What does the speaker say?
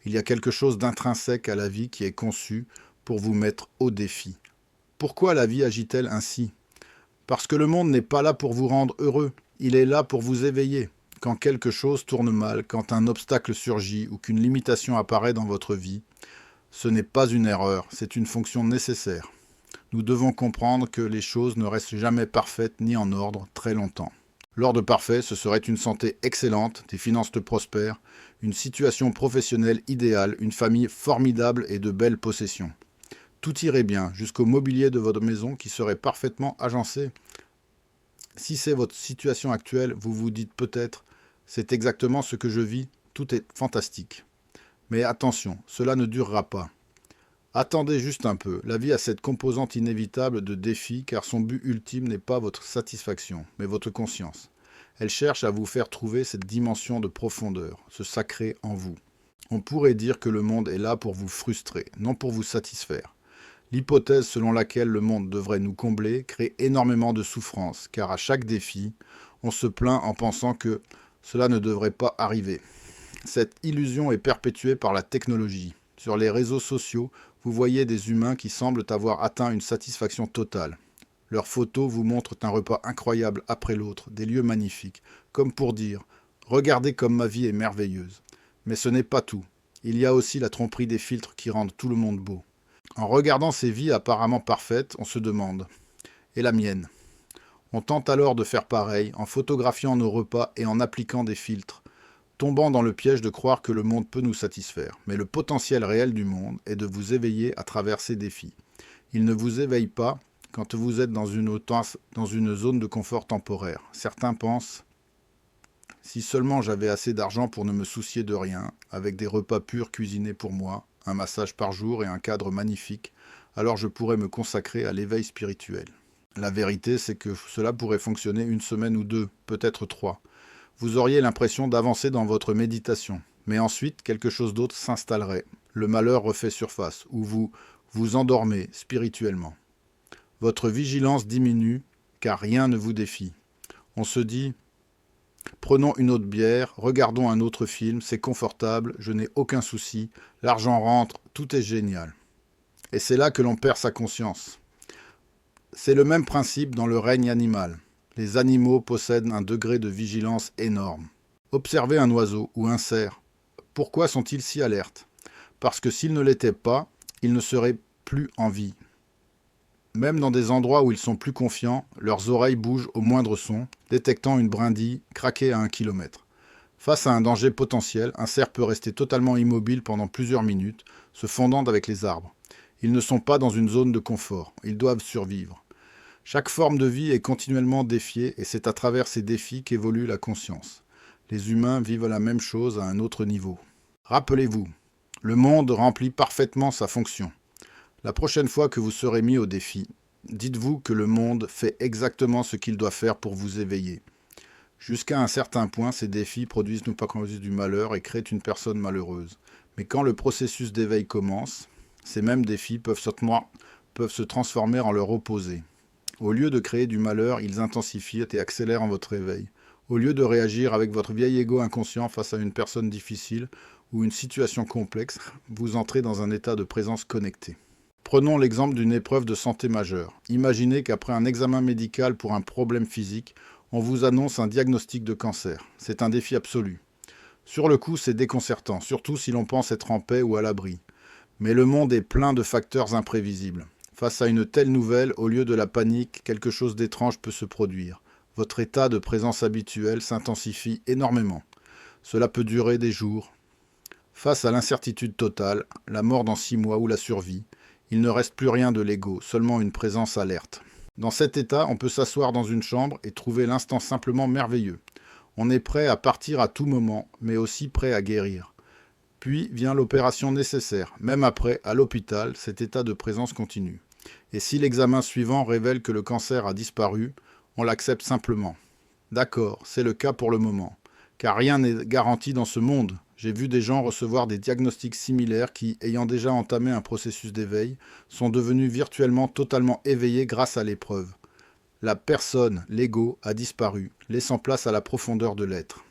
Il y a quelque chose d'intrinsèque à la vie qui est conçu pour vous mettre au défi. Pourquoi la vie agit-elle ainsi? Parce que le monde n'est pas là pour vous rendre heureux, il est là pour vous éveiller. Quand quelque chose tourne mal, quand un obstacle surgit ou qu'une limitation apparaît dans votre vie, ce n'est pas une erreur, c'est une fonction nécessaire. Nous devons comprendre que les choses ne restent jamais parfaites ni en ordre très longtemps. L'ordre parfait, ce serait une santé excellente, des finances prospères, une situation professionnelle idéale, une famille formidable et de belles possessions. Tout irait bien, jusqu'au mobilier de votre maison qui serait parfaitement agencé. Si c'est votre situation actuelle, vous vous dites peut-être « c'est exactement ce que je vis, tout est fantastique ». Mais attention, cela ne durera pas. Attendez juste un peu, la vie a cette composante inévitable de défi car son but ultime n'est pas votre satisfaction, mais votre conscience. Elle cherche à vous faire trouver cette dimension de profondeur, ce sacré en vous. On pourrait dire que le monde est là pour vous frustrer, non pour vous satisfaire. L'hypothèse selon laquelle le monde devrait nous combler crée énormément de souffrance, car à chaque défi, on se plaint en pensant que cela ne devrait pas arriver. Cette illusion est perpétuée par la technologie. Sur les réseaux sociaux, vous voyez des humains qui semblent avoir atteint une satisfaction totale. Leurs photos vous montrent un repas incroyable après l'autre, des lieux magnifiques, comme pour dire « Regardez comme ma vie est merveilleuse ». Mais ce n'est pas tout. Il y a aussi la tromperie des filtres qui rendent tout le monde beau. En regardant ces vies apparemment parfaites, on se demande « Et la mienne ?» On tente alors de faire pareil, en photographiant nos repas et en appliquant des filtres, tombant dans le piège de croire que le monde peut nous satisfaire. Mais le potentiel réel du monde est de vous éveiller à travers ces défis. Il ne vous éveille pas quand vous êtes dans une zone de confort temporaire. Certains pensent « Si seulement j'avais assez d'argent pour ne me soucier de rien, avec des repas purs cuisinés pour moi, un massage par jour et un cadre magnifique, alors je pourrais me consacrer à l'éveil spirituel. » La vérité, c'est que cela pourrait fonctionner une semaine ou deux, peut-être 3. Vous auriez l'impression d'avancer dans votre méditation. Mais ensuite, quelque chose d'autre s'installerait. Le malheur refait surface, ou vous vous endormez spirituellement. Votre vigilance diminue, car rien ne vous défie. On se dit « Prenons une autre bière, regardons un autre film, c'est confortable, je n'ai aucun souci, l'argent rentre, tout est génial. » Et c'est là que l'on perd sa conscience. C'est le même principe dans le règne animal. Les animaux possèdent un degré de vigilance énorme. Observez un oiseau ou un cerf. Pourquoi sont-ils si alertes? Parce que s'ils ne l'étaient pas, ils ne seraient plus en vie. Même dans des endroits où ils sont plus confiants, leurs oreilles bougent au moindre son, détectant une brindille craquer à 1 kilomètre. Face à un danger potentiel, un cerf peut rester totalement immobile pendant plusieurs minutes, se fondant avec les arbres. Ils ne sont pas dans une zone de confort, ils doivent survivre. Chaque forme de vie est continuellement défiée et c'est à travers ces défis qu'évolue la conscience. Les humains vivent la même chose à un autre niveau. Rappelez-vous, le monde remplit parfaitement sa fonction. La prochaine fois que vous serez mis au défi, dites-vous que le monde fait exactement ce qu'il doit faire pour vous éveiller. Jusqu'à un certain point, ces défis produisent du malheur et créent une personne malheureuse. Mais quand le processus d'éveil commence, ces mêmes défis peuvent se transformer en leur opposé. Au lieu de créer du malheur, ils intensifient et accélèrent votre éveil. Au lieu de réagir avec votre vieil ego inconscient face à une personne difficile ou une situation complexe, vous entrez dans un état de présence connectée. Prenons l'exemple d'une épreuve de santé majeure. Imaginez qu'après un examen médical pour un problème physique, on vous annonce un diagnostic de cancer. C'est un défi absolu. Sur le coup, c'est déconcertant, surtout si l'on pense être en paix ou à l'abri. Mais le monde est plein de facteurs imprévisibles. Face à une telle nouvelle, au lieu de la panique, quelque chose d'étrange peut se produire. Votre état de présence habituel s'intensifie énormément. Cela peut durer des jours. Face à l'incertitude totale, la mort dans 6 mois ou la survie, il ne reste plus rien de l'ego, seulement une présence alerte. Dans cet état, on peut s'asseoir dans une chambre et trouver l'instant simplement merveilleux. On est prêt à partir à tout moment, mais aussi prêt à guérir. Puis vient l'opération nécessaire. Même après, à l'hôpital, cet état de présence continue. Et si l'examen suivant révèle que le cancer a disparu, on l'accepte simplement. D'accord, c'est le cas pour le moment. Car rien n'est garanti dans ce monde. J'ai vu des gens recevoir des diagnostics similaires qui, ayant déjà entamé un processus d'éveil, sont devenus virtuellement totalement éveillés grâce à l'épreuve. La personne, l'ego, a disparu, laissant place à la profondeur de l'être.